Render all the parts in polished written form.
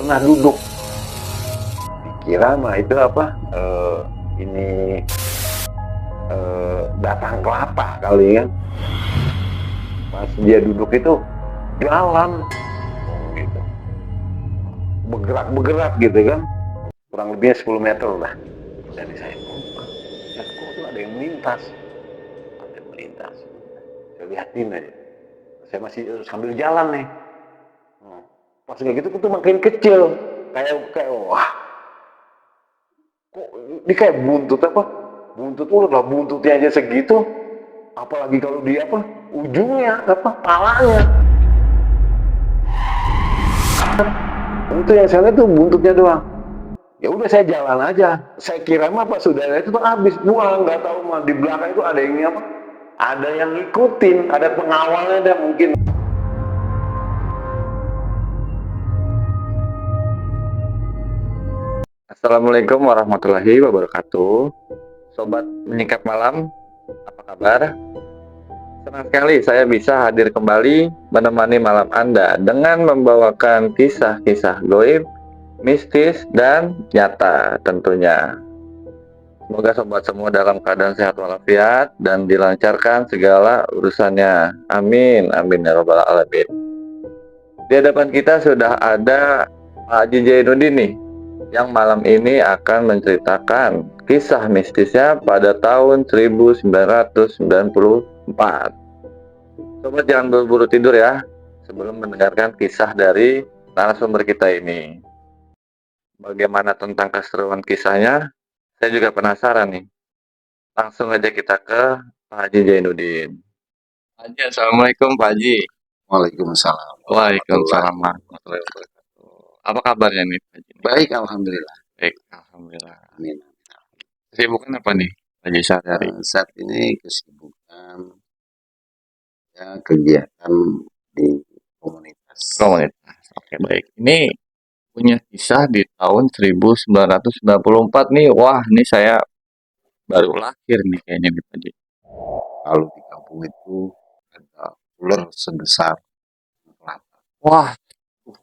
pernah duduk. Dikira mah itu apa? Ini batang kelapa kali kan. Pas dia duduk itu jalan, gitu, bergerak gitu kan, kurang lebihnya 10 meter lah. Jadi saya kok tuh ada yang melintas, saya lihatin aja, saya masih sambil jalan nih. Pas kayak gitu tuh makin kecil, kayak wah, kok ini kayak buntut apa, buntut ular lah, buntutnya aja segitu, apalagi kalau dia apa, ujungnya apa, palanya. Itu yang saya lihat tuh buntutnya doang. Ya udah saya jalan aja. Saya kira mah pas sudah itu tuh habis buang, nggak tahu mah di belakang itu ada yang apa? Ada yang ngikutin, ada pengawalnya ada mungkin. Assalamualaikum warahmatullahi wabarakatuh. Sobat Menyingkap Malam, apa kabar? Senang sekali saya bisa hadir kembali menemani malam Anda dengan membawakan kisah-kisah goib, mistis, dan nyata tentunya. Semoga sobat semua dalam keadaan sehat walafiat dan dilancarkan segala urusannya. Amin, amin ya robbal alamin. Di hadapan kita sudah ada Pak Haji Jainuddin nih, yang malam ini akan menceritakan kisah mistisnya pada tahun 1994. Sobat jangan buru-buru tidur ya, sebelum mendengarkan kisah dari narasumber kita ini. Bagaimana tentang keseruan kisahnya? Saya juga penasaran nih. Langsung aja kita ke Pak Haji Jainuddin. Pak Haji, Assalamualaikum Pak Haji. Waalaikumsalam. Waalaikumsalam warahmatullahi wabarakatuh. Apa kabarnya nih Pak Haji? Baik, alhamdulillah. Baik, alhamdulillah. Amin. Kesibukan apa nih Pak Haji sehari-hari? Saat ini kesibukan ya kegiatan di komunitas. Komunitas. Oke, baik. Ini punya kisah di tahun 1994 nih. Wah, ini saya baru lahir nih kayaknya nih Pak Haji. Kalau di kampung itu ada ular sebesar kelapa. Wah,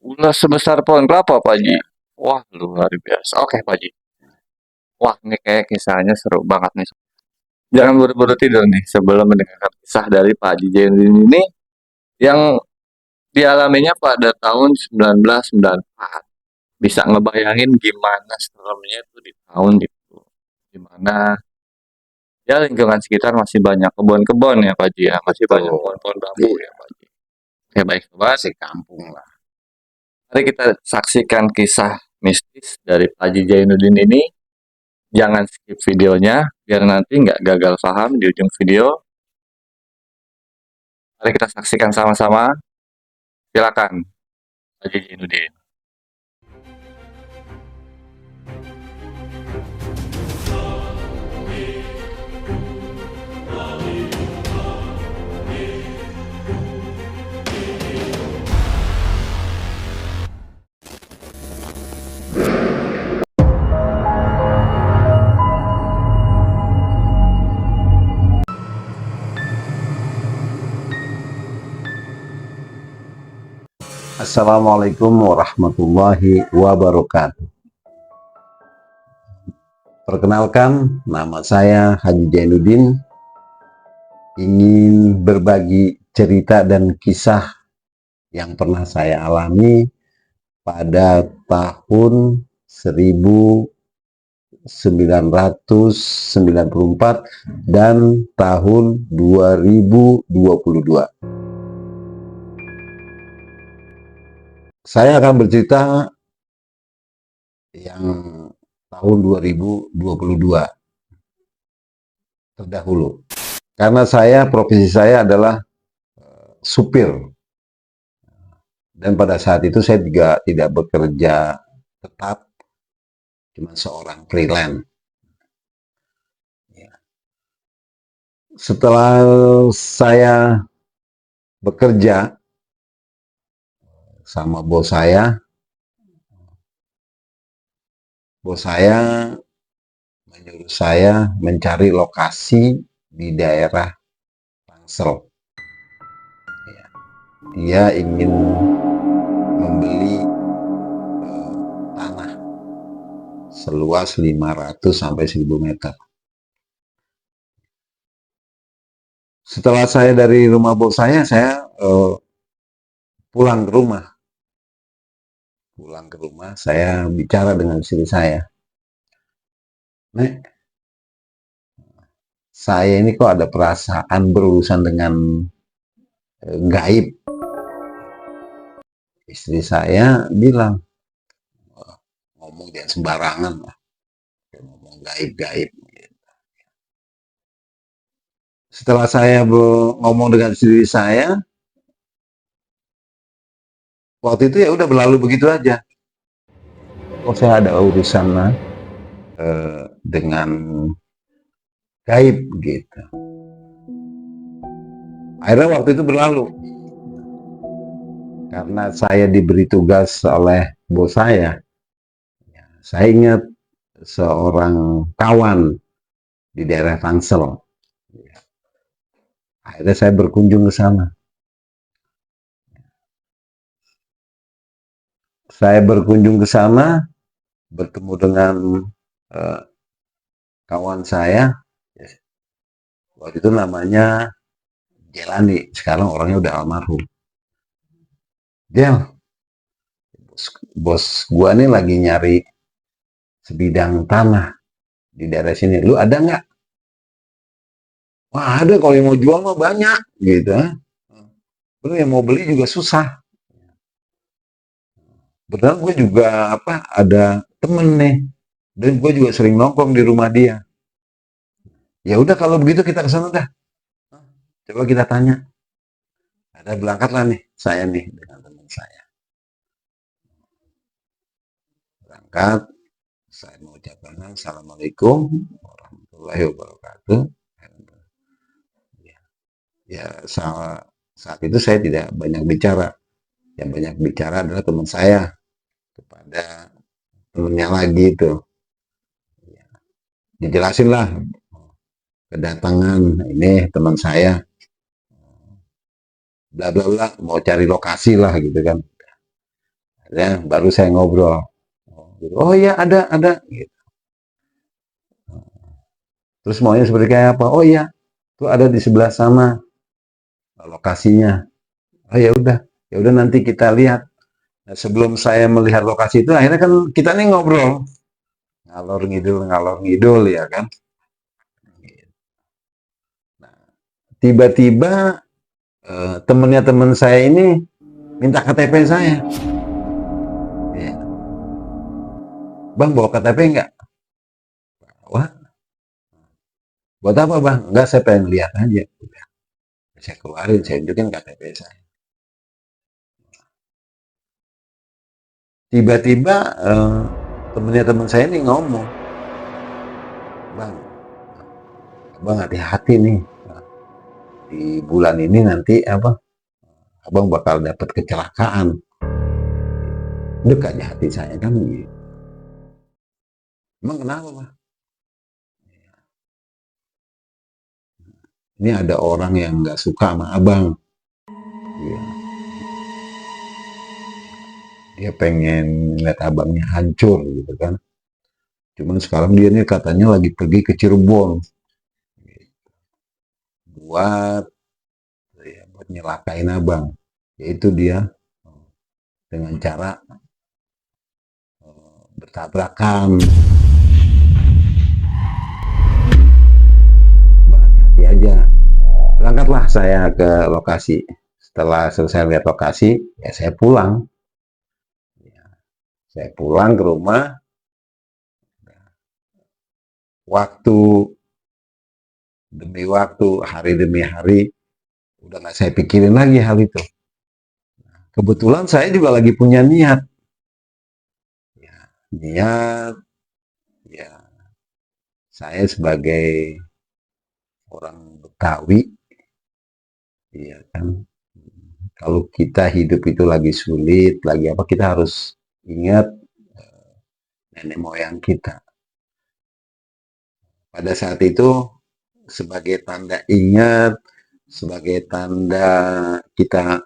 ular sebesar pohon kelapa Pak Haji. Wah, luar biasa. Oke Pak Haji. Wah, ini kayak kisahnya seru banget nih. Jangan buru-buru tidur nih sebelum mendengarkan kisah dari Pak Haji Jainuddin ini yang dialaminya pada tahun 1994. Bisa ngebayangin gimana seremnya itu di tahun itu. Dimana ya lingkungan sekitar masih banyak kebun-kebun ya Pak Haji ya. Masih Betul. banyak pohon-pohon bambu ya Pak Haji. Oke baik sobat. Masih kampung lah. Mari kita saksikan kisah mistis dari Pak Haji Jainuddin ini. Jangan skip videonya biar nanti nggak gagal paham di ujung video. Mari kita saksikan sama-sama. Silakan Pak Haji Jainuddin. Assalamualaikum warahmatullahi wabarakatuh. Perkenalkan, nama saya Haji Jainuddin. Ingin berbagi cerita dan kisah yang pernah saya alami pada tahun 1994 dan tahun 2022. Saya akan bercerita yang tahun 2022 terdahulu. Karena profesi saya adalah supir. Dan pada saat itu saya juga tidak bekerja tetap, cuma seorang freelance. Setelah saya bekerja sama bos saya menyuruh saya mencari lokasi di daerah Tangsel. Dia ingin membeli seluas 500 sampai 1000 meter. Setelah saya dari rumah bos saya pulang ke rumah. Pulang ke rumah, saya bicara dengan istri saya. Nek, saya ini kok ada perasaan berurusan dengan gaib. Istri saya bilang, "Wah, ngomong jangan sembarangan lah. Ngomong gaib-gaib." Setelah saya ngomong dengan istri saya, waktu itu ya udah berlalu begitu aja. Oh, saya ada urusan lah dengan gaib gitu. Akhirnya waktu itu berlalu. Karena saya diberi tugas oleh bos saya ingat seorang kawan di daerah Tangsel. Akhirnya saya berkunjung ke sana. Saya berkunjung ke sana, bertemu dengan kawan saya. Waktu itu namanya Jelani, sekarang orangnya udah almarhum. Jel, bos gua nih lagi nyari sebidang tanah di daerah sini. Lu ada nggak? Wah, ada, kalau yang mau jual mah banyak gitu. Lu yang mau beli juga susah. Benar, gue juga ada temen nih, dan gue juga sering nongkrong di rumah dia. Ya udah, kalau begitu kita kesana dah. Coba kita tanya. Ada, berangkatlah nih saya nih dengan teman saya. Berangkat, saya mengucapkan assalamualaikum warahmatullahi wabarakatuh. Ya, saat itu saya tidak banyak bicara. Yang banyak bicara adalah teman saya kepada temennya lagi itu. Dijelasin lah kedatangan ini teman saya, bla bla bla, mau cari lokasi lah gitu kan. Ya, baru saya ngobrol. Oh iya, ada. Gitu. Terus maunya seperti kayak apa? Oh iya, itu ada di sebelah sana lokasinya. Oh ya udah nanti kita lihat. Nah, sebelum saya melihat lokasi itu, akhirnya kan kita nih ngobrol ngalor ngidul ya kan. Nah, tiba-tiba temennya teman saya ini minta KTP saya. Ya. Bang, bawa KTP enggak? Wah, buat apa bang? Enggak, saya pengen lihat aja. Saya keluarin, saya tunjukin KTP saya. Tiba-tiba temennya teman saya ini ngomong, bang, abang hati-hati nih, di bulan ini nanti abang bakal dapat kecelakaan. Dekat aja hati saya kan gitu. Emang kenapa bang? Ini ada orang yang nggak suka sama abang. Ya, dia pengen lihat abangnya hancur gitu kan. Cuman sekarang dia nih katanya lagi pergi ke Cirebon buat buat nyelakain abang. Yaitu dia dengan cara bertabrakan. Bang, hati-hati aja. Berangkatlah saya ke lokasi. Setelah selesai lihat lokasi, ya saya pulang. Saya pulang ke rumah. Waktu demi waktu, hari demi hari, udah nggak saya pikirin lagi hal itu. Kebetulan saya juga lagi punya niat. Ya, niat, ya, saya sebagai orang Betawi, ya kan, kalau kita hidup itu lagi sulit, lagi apa, kita harus ingat nenek moyang kita. Pada saat itu, sebagai tanda ingat, sebagai tanda kita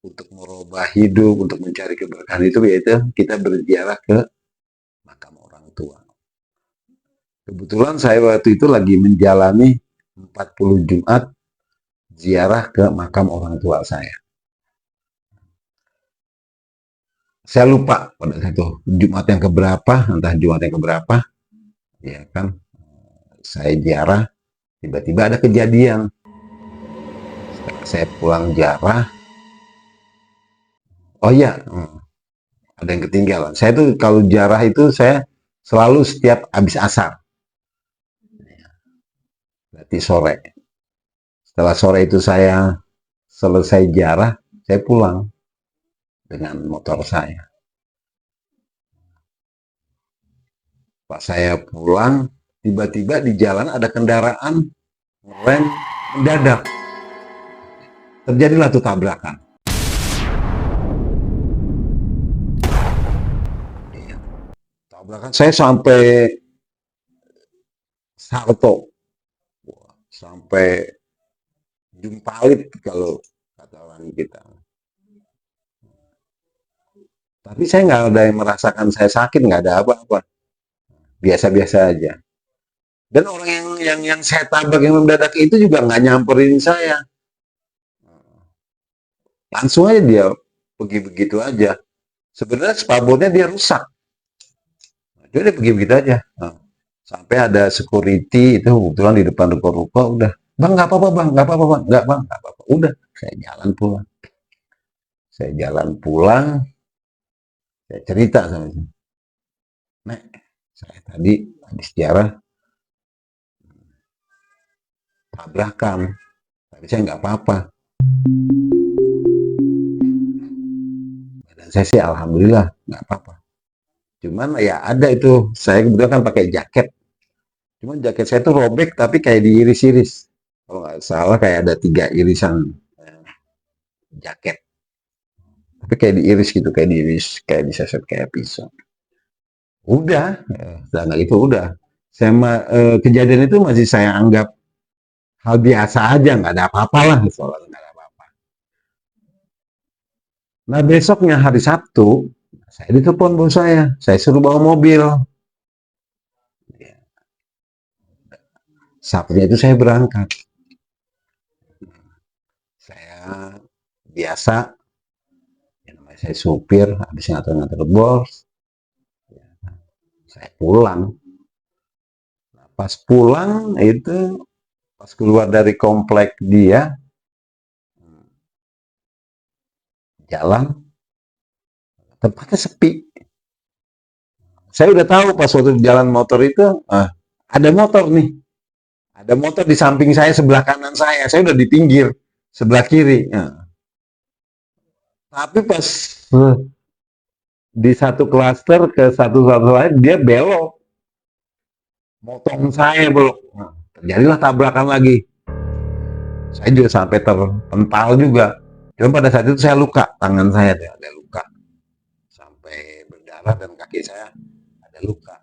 untuk merubah hidup, untuk mencari keberkahan itu, yaitu kita berziarah ke makam orang tua. Kebetulan saya waktu itu lagi menjalani 40 Jumat ziarah ke makam orang tua saya. Saya lupa pada saat itu Jumat yang keberapa, entah Jumat yang keberapa, ya kan, saya ziarah, tiba-tiba ada kejadian. Setelah saya pulang ziarah, oh iya, ada yang ketinggalan. Saya tuh kalau ziarah itu saya selalu setiap habis asar, berarti sore. Setelah sore itu saya selesai ziarah, saya pulang dengan motor saya. Pas saya pulang, tiba-tiba di jalan ada kendaraan ngerem mendadak. Terjadilah tuh tabrakan. Tabrakan saya sampai salto, sampai jumpalit kalau kata orang kita. Tapi saya nggak ada yang merasakan saya sakit, nggak ada apa-apa, biasa-biasa aja. Dan orang yang saya tabrak yang mendadak itu juga nggak nyamperin saya, langsung aja dia pergi begitu aja. Sebenarnya spabotnya dia rusak, dia udah pergi begitu aja. Sampai ada security itu kebetulan di depan ruko-ruko, udah, bang nggak apa-apa bang, nggak apa-apa bang, nggak bang, nggak apa-apa, udah, saya jalan pulang. Saya jalan pulang, saya cerita sama dia, Nek, saya tadi habis ziarah tabrakan, tapi saya nggak apa-apa. Dan saya sih alhamdulillah nggak apa-apa. Cuman ya ada itu, saya kebetulan kan pakai jaket. Cuman jaket saya tuh robek tapi kayak diiris-iris. Kalau nggak salah kayak ada 3 irisan jaket. Tapi kayak diiris gitu, kayak diiris, kayak diseset kayak pisau. Udah, setelah itu udah. Kejadian itu masih saya anggap hal biasa aja, nggak ada apa-apa lah, soalnya nggak ada apa-apa. Nah besoknya hari Sabtu, saya ditelepon bos saya suruh bawa mobil. Sabtunya itu saya berangkat. Saya biasa, ya namanya saya supir, habis ngatur-ngatur bos, saya pulang. Nah, pas pulang itu, pas keluar dari komplek dia, jalan, tempatnya sepi. Saya udah tahu pas waktu jalan motor itu, ada motor nih. Ada motor di samping saya, sebelah kanan saya udah di pinggir, sebelah kiri. Nah, tapi pas di satu klaster ke satu lain, dia belok. Motong saya belok. Nah, terjadilah tabrakan lagi. Saya juga sampai terpental juga. Cuma pada saat itu saya luka, tangan saya ada luka. Sampai berdarah dan kaki saya ada luka.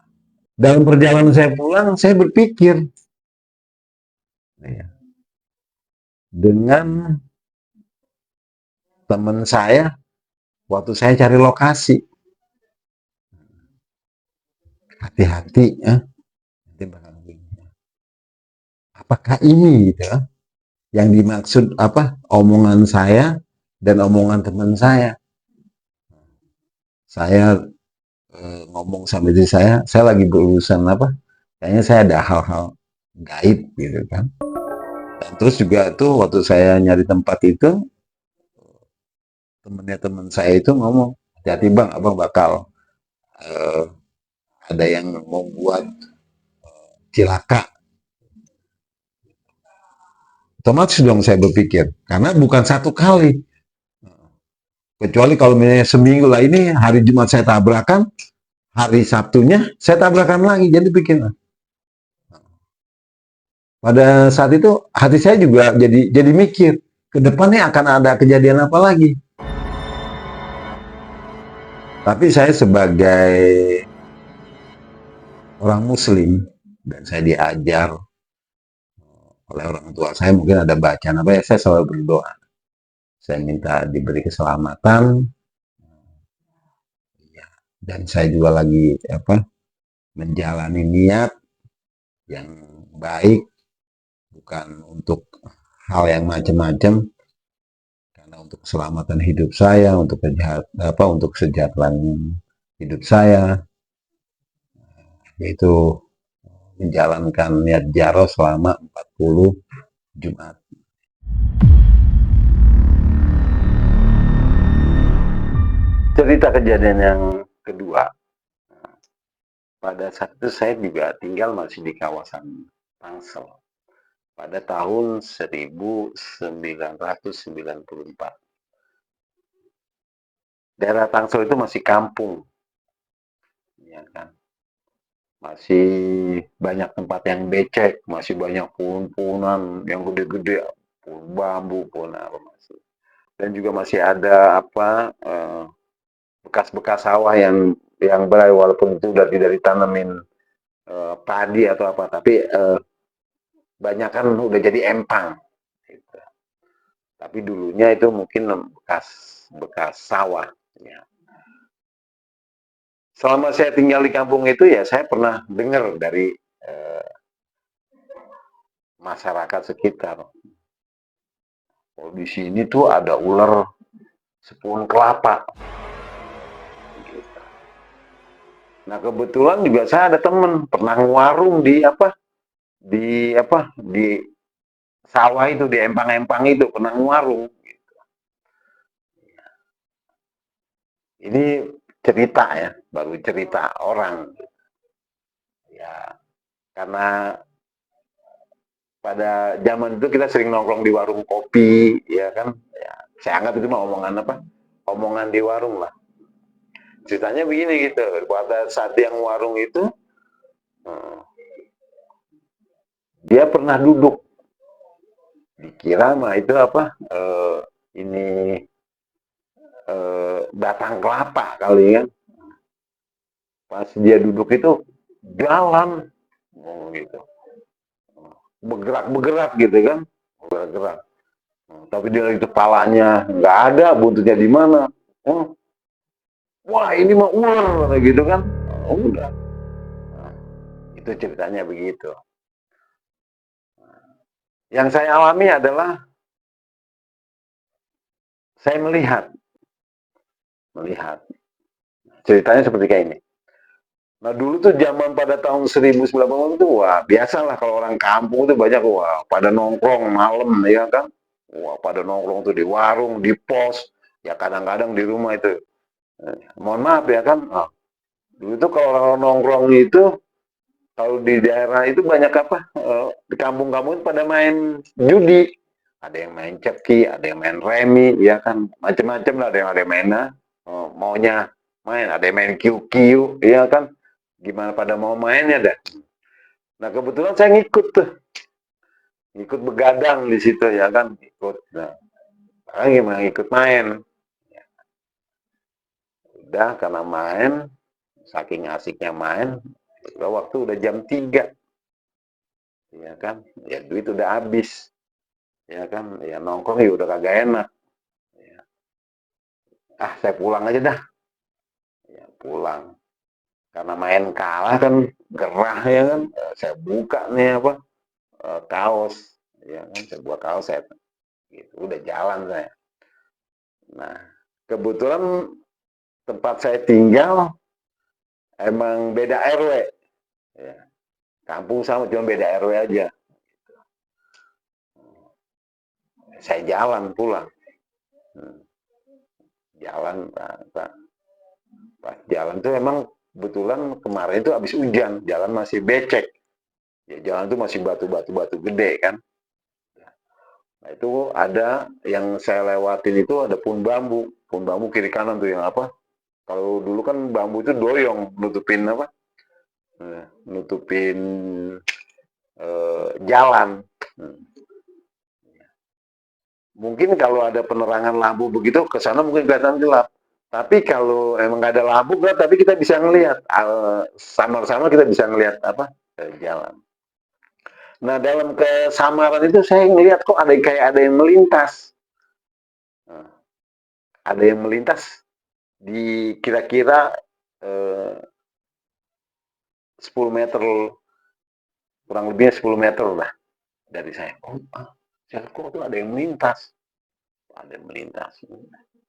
Dalam perjalanan saya pulang, saya berpikir, dengan teman saya, waktu saya cari lokasi, hati-hati, apakah ini gitu, yang dimaksud apa omongan saya dan omongan teman saya. Saya ngomong sama diri saya lagi berurusan apa, kayaknya saya ada hal-hal gaib gitu kan. Dan terus juga tuh waktu saya nyari tempat itu, teman saya itu ngomong, hati-hati bang, abang bakal ada yang mau buat cilaka. Otomatis dong saya berpikir, karena bukan satu kali. Kecuali kalau misalnya seminggu lah, ini hari Jumat saya tabrakan, hari Sabtunya saya tabrakan lagi. Jadi bikin. Pada saat itu hati saya juga jadi mikir, ke depannya akan ada kejadian apa lagi. Tapi saya sebagai orang Muslim dan saya diajar oleh orang tua saya, mungkin ada bacaan apa ya, saya selalu berdoa. Saya minta diberi keselamatan, dan saya juga lagi menjalani niat yang baik, bukan untuk hal yang macam-macam, karena untuk keselamatan hidup saya, untuk kesejahteraan hidup saya, yaitu menjalankan niat jaro selama 40 Jumat. Cerita kejadian yang kedua, pada saat itu saya juga tinggal masih di kawasan Tangsel pada tahun 1994. Daerah Tangsel itu masih kampung, ya kan? Masih banyak tempat yang becek, masih banyak pohon-pohonan yang gede-gede, pohon bambu, pohon apa masih. Dan juga masih ada bekas-bekas sawah yang berai, walaupun itu udah tidak ditanamin padi atau apa, tapi banyak kan udah jadi empang. Gitu. Tapi dulunya itu mungkin bekas bekas sawah. Ya. Selama saya tinggal di kampung itu ya saya pernah dengar dari eh, masyarakat sekitar. Oh, di sini tuh ada ular sepuhun kelapa. Gitu. Nah kebetulan juga saya ada temen pernah warung di sawah itu, di empang-empang itu pernah warung. Ini cerita ya, baru cerita orang. Ya, karena pada zaman itu kita sering nongkrong di warung kopi, ya kan? Ya, saya anggap itu mah omongan apa? Omongan di warung lah. Ceritanya begini gitu, pada saat yang warung itu, eh, dia pernah duduk, dikira mah itu apa? Ini batang kelapa kali kan. Pas dia duduk itu jalan, gitu, bergerak-bergerak gitu kan, bergerak. Tapi dia itu kepalanya nggak ada, buntutnya di mana? Oh, wah ini mah ular gitu kan? Oh, udah, itu ceritanya begitu. Yang saya alami adalah saya melihat ceritanya seperti kayak ini. Nah dulu tuh zaman pada tahun 1980 itu wah biasalah kalau orang kampung tuh banyak wah pada nongkrong malam ya kan, wah pada nongkrong tuh di warung, di pos, ya kadang-kadang di rumah itu. Mohon maaf ya kan, dulu tuh kalau orang nongkrong itu kalau di daerah itu banyak apa, di kampung-kampung pada main judi, ada yang main ceki, ada yang main remi, ya kan, macam-macam lah, ada yang main, maunya main, ada yang main kiu-kiu, ya kan, gimana pada mau mainnya dah. Nah kebetulan saya ngikut tuh, ngikut begadang di situ ya kan, ikut. Nah, gimana ikut main, udah karena main, saking asiknya main, waktu udah jam 3, ya kan, ya duit udah habis, ya kan, ya nongkrong ya udah kagak enak. Ya. Ah saya pulang aja dah, ya pulang. Karena main kalah kan gerah ya kan, saya buka nih apa, kaos, ya kan, saya buka kaos, saya gitu, udah jalan saya. Nah kebetulan tempat saya tinggal emang beda RW, ya. Kampung sama cuma beda RW aja. Saya jalan pulang. Hmm. Jalan, pas jalan tuh emang kebetulan kemarin itu habis hujan, jalan masih becek. Ya, jalan tuh masih batu-batu gede kan. Nah, itu ada yang saya lewatin itu ada pohon bambu kiri kanan tuh yang apa? Kalau dulu kan bambu itu doyong nutupin apa? Nutupin jalan. Hmm. Mungkin kalau ada penerangan lampu begitu ke sana mungkin kelihatan gelap. Tapi kalau emang nggak ada lampu gelap, tapi kita bisa ngelihat samar-samar kita bisa ngelihat apa jalan. Nah dalam kesamaran itu saya ngelihat kok ada kayak ada yang melintas. Nah, ada yang melintas di kira-kira 10 meter kurang lebihnya 10 meter lah dari saya. Saya lihat, kok tuh ada yang melintas. Ada yang melintas.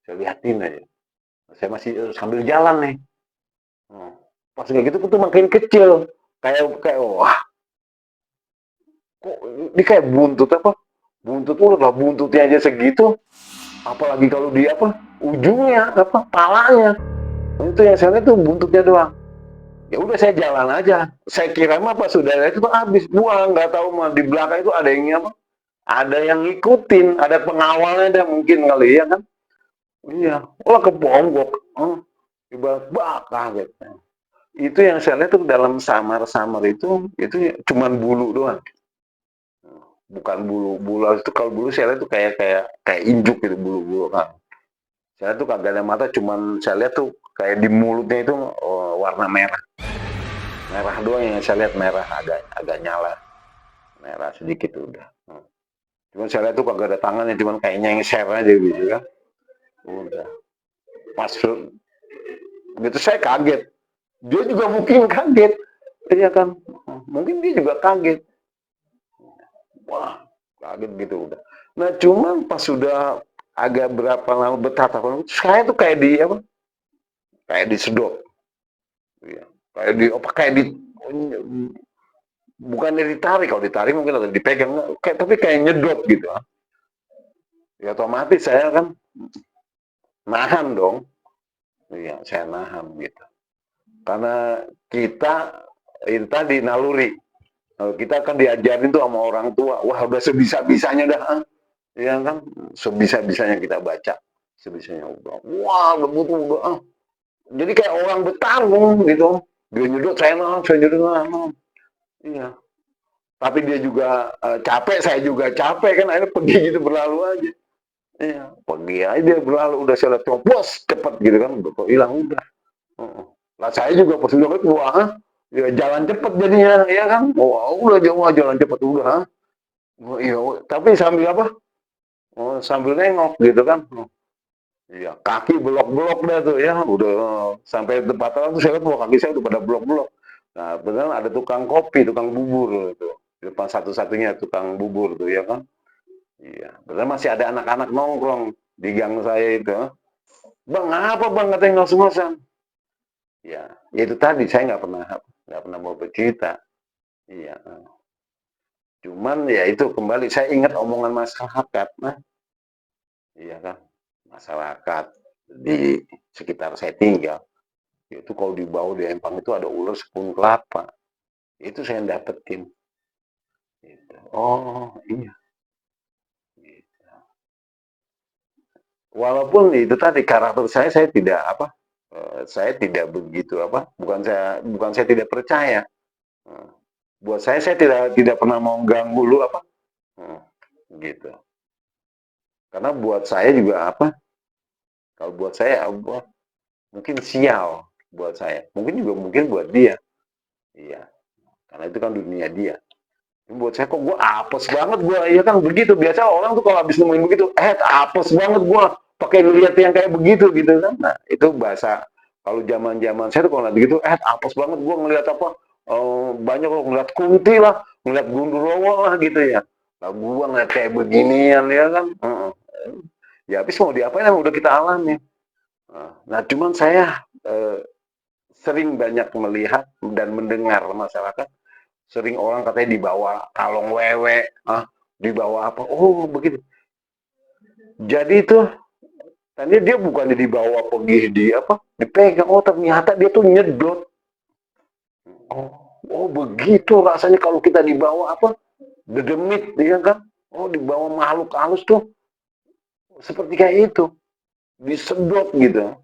Saya lihatin aja. Saya masih sambil jalan nih. Pas kayak gitu tuh makin kecil. Kayak wah, kok ini kayak buntut apa? Buntut ular lah, buntutnya aja segitu. Apalagi kalau dia apa? Ujungnya apa? Palanya. Itu yang saya lihat tuh buntutnya doang. Ya udah saya jalan aja. Saya kira mah pas sudah itu tuh habis buang, nggak tahu mah di belakang itu ada yang apa? Ada yang ngikutin, ada pengawalnya ada mungkin kali ya kan? Iya, wah kebonggok. Ibarat bakar gitu. Itu yang saya lihat tuh dalam samar-samar itu cuman bulu doang. Bukan bulu itu, kalau bulu saya lihat tuh kayak injuk gitu bulu-bulu kan. Saya tuh kagak ada mata, cuman saya lihat tuh kayak di mulutnya itu warna merah. Merah doang yang saya lihat, merah agak agak nyala. Merah sedikit udah. Cuman saya lihat tuh kagak ada tangannya, cuman kayak nyengser aja gitu kan. Udah. Pas gitu saya kaget. Dia juga mungkin kaget. Iya kan? Mungkin dia juga kaget. Wah, kaget gitu udah. Nah, cuman pas sudah agak berapa lama bertatap, saya tuh kayak di apa? Kayak disedot. Iya. Kayak di apa? Kayak di bukan ditarik, kalau ditarik mungkin ada dipegang, kayak tapi kayak nyedot gitu. Ya otomatis saya kan nahan dong. Iya, saya nahan gitu. Karena kita itu tadi naluri. Kita kan diajarin tuh sama orang tua, wah udah sebisa-bisanya dah. Ya kan, sebisa-bisanya kita baca, sebisanya udah. Wah, begitu udah. Jadi kayak orang bertarung gitu. Dia nyedot, saya nyedot, iya. Tapi dia juga capek, saya juga capek kan, akhirnya pergi gitu berlalu aja. Iya, pergi aja dia berlalu, udah saya lihat coplos cepet gitu kan, udah kok hilang udah. Lah saya juga pas udah wah, ya jalan cepet jadinya, ya kan? Wah, udah jauh jalan cepet udah. Oh, iya, tapi sambil apa? Oh, sambil nengok gitu kan. Iya, kaki blok-blok dah tuh ya, udah sampai tempat tuh saya lihat wah kaki saya udah pada blok-blok. Nah, beneran ada tukang kopi, tukang bubur tuh. Di depan satu-satunya tukang bubur tuh ya kan. Iya, beneran masih ada anak-anak nongkrong di gang saya itu. Bang, apa bang katanya ngos-ngosan? Ya, itu tadi saya nggak pernah mau bercerita. Iya. Cuman ya itu kembali saya ingat omongan masyarakat, nah, iya kan, masyarakat di sekitar saya tinggal. Itu kalau di bawah di empang itu ada ular sepung kelapa. Itu saya dapetin. Gitu. Oh iya. Gitu. Walaupun itu tadi karakter saya tidak apa, saya tidak begitu apa, bukan saya tidak percaya. Eh, Buat saya tidak pernah mau ganggu lu apa, gitu. Karena buat saya juga apa, kalau buat saya apa, mungkin sial buat saya. Mungkin buat dia. Iya, karena itu kan dunia dia. Buat saya kok gue apes banget gue, iya kan begitu. Biasa orang tuh kalau habis nemuin begitu, apes banget gue pakai lihat yang kayak begitu gitu kan. Nah itu bahasa kalau zaman saya tuh kalau lihat begitu, apes banget gue ngelihat apa, banyak loh ngelihat kunti lah, ngelihat gundurwo lah gitu ya. Nah gue ngeliat kayak beginian ya kan. Ya habis mau diapain yang udah kita alami. Nah cuman saya sering banyak melihat dan mendengar masyarakat, sering orang katanya dibawa kalong wewe, dibawa apa, oh begitu. Jadi itu tadi dia bukannya dibawa pergi di apa, dipegang, oh ternyata dia tuh nyedot. Oh begitu rasanya kalau kita dibawa apa, dedemit, ya kan? Oh dibawa makhluk halus tuh seperti kayak itu, disedot gitu.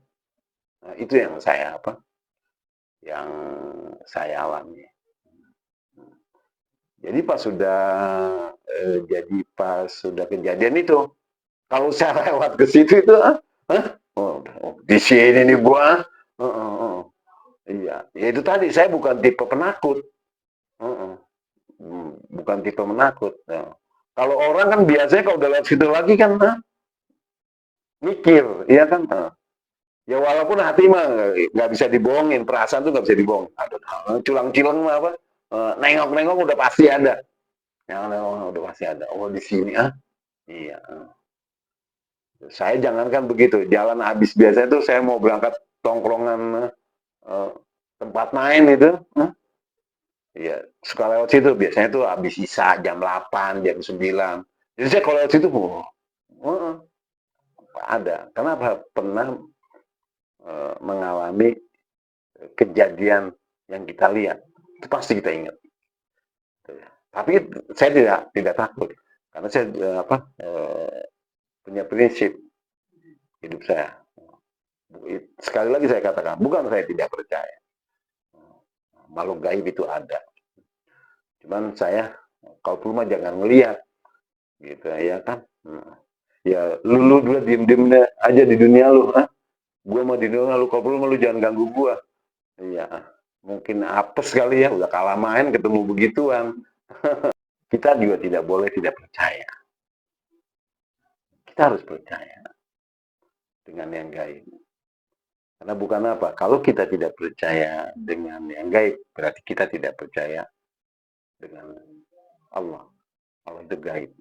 Nah, itu yang saya alami. Jadi pas sudah kejadian itu, kalau saya lewat ke situ itu, di sini nih gua, iya, ya itu tadi saya bukan tipe penakut, bukan tipe menakut. Nah, kalau orang kan biasanya kalau udah lewat situ lagi kan, mikir, iya kan, ya walaupun hati mah nggak bisa dibohongin, perasaan tuh nggak bisa dibohong. Aduh, culang-culang mah apa? nengok-nengok udah pasti ada. Nengok-nengok udah pasti ada. Oh di sini iya. Saya jangankan begitu, jalan habis biasanya tuh saya mau berangkat tongkrongan tempat main itu, iya suka lewat situ biasanya tuh habis isya jam 8, jam 9. Jadi saya kalau lewat situ, ada. Kenapa? Pernah mengalami kejadian yang kita lihat, itu pasti kita ingat. Tapi saya tidak takut, karena saya punya prinsip hidup saya. Sekali lagi saya katakan, bukan saya tidak percaya. Makhluk gaib itu ada. Cuman saya, kalau perlu mah jangan ngelihat. Gitu ya kan. Ya lu dua diem-diem aja di dunia lu. Gua mau di dunia lu, kalau perlu mah lu jangan ganggu gua. Iya. Mungkin apes kali ya, udah kalah main ketemu begituan. Kita juga tidak boleh tidak percaya. Kita harus percaya dengan yang gaib. Karena bukan apa, kalau kita tidak percaya dengan yang gaib, berarti kita tidak percaya dengan Allah. Allah itu gaib.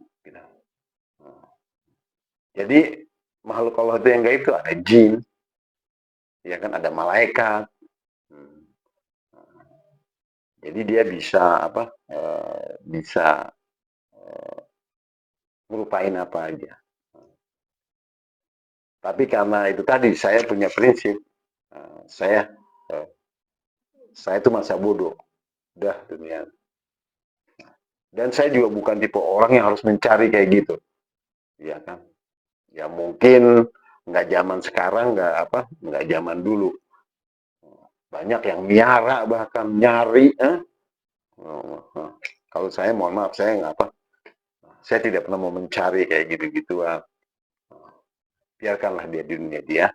Jadi makhluk Allah itu yang gaib itu ada jin, ya kan, ada malaikat. Jadi dia bisa bisa melupain apa aja. Tapi karena itu tadi saya punya prinsip, saya itu masa bodoh, udah dunia. Dan saya juga bukan tipe orang yang harus mencari kayak gitu, ya kan? Ya mungkin nggak zaman sekarang, nggak zaman dulu. Banyak yang miara bahkan nyari. Kalau saya mohon maaf, saya nggak saya tidak pernah mau mencari kayak gitu-gituan. Biarkanlah dia di dunia dia.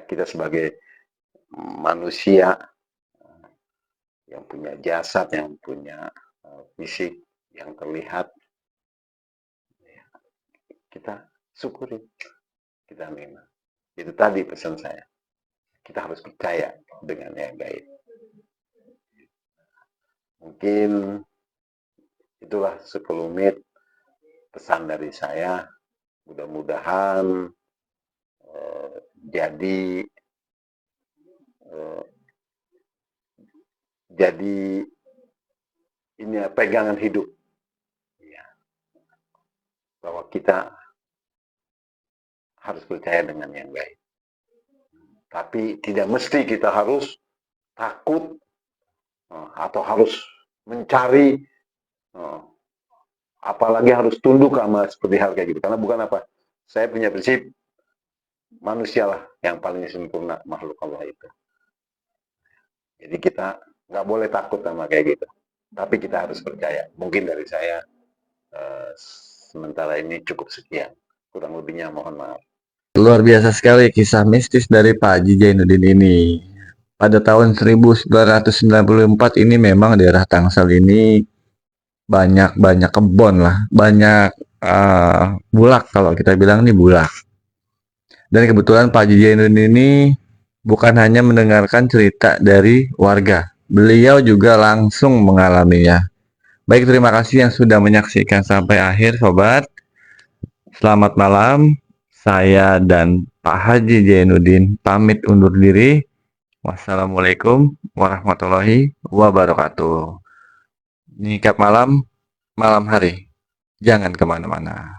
Kita sebagai manusia yang punya jasad, yang punya fisik yang terlihat, kita syukuri, kita memang. Itu tadi pesan saya. Kita harus percaya dengan yang gaib. Mungkin itulah sekelumit pesan dari saya. Mudah-mudahan jadi ini pegangan hidup, ya, bahwa kita harus percaya dengan yang gaib. Tapi tidak mesti kita harus takut atau harus mencari, apalagi harus tunduk sama seperti hal kayak gitu. Karena bukan apa, saya punya prinsip manusialah yang paling sempurna makhluk Allah itu. Jadi kita nggak boleh takut sama kayak gitu. Tapi kita harus percaya. Mungkin dari saya sementara ini cukup sekian. Kurang lebihnya mohon maaf. Luar biasa sekali kisah mistis dari Pak Haji Zainuddin ini. Pada tahun 1994 ini memang daerah Tangsel ini banyak kebon lah, banyak bulak, kalau kita bilang nih bulak. Dan kebetulan Pak Haji Zainuddin ini bukan hanya mendengarkan cerita dari warga, beliau juga langsung mengalaminya. Baik, terima kasih yang sudah menyaksikan sampai akhir sobat. Selamat malam. Saya dan Pak Haji Zainuddin pamit undur diri. Wassalamualaikum warahmatullahi wabarakatuh. Nikap malam, malam hari. Jangan kemana-mana.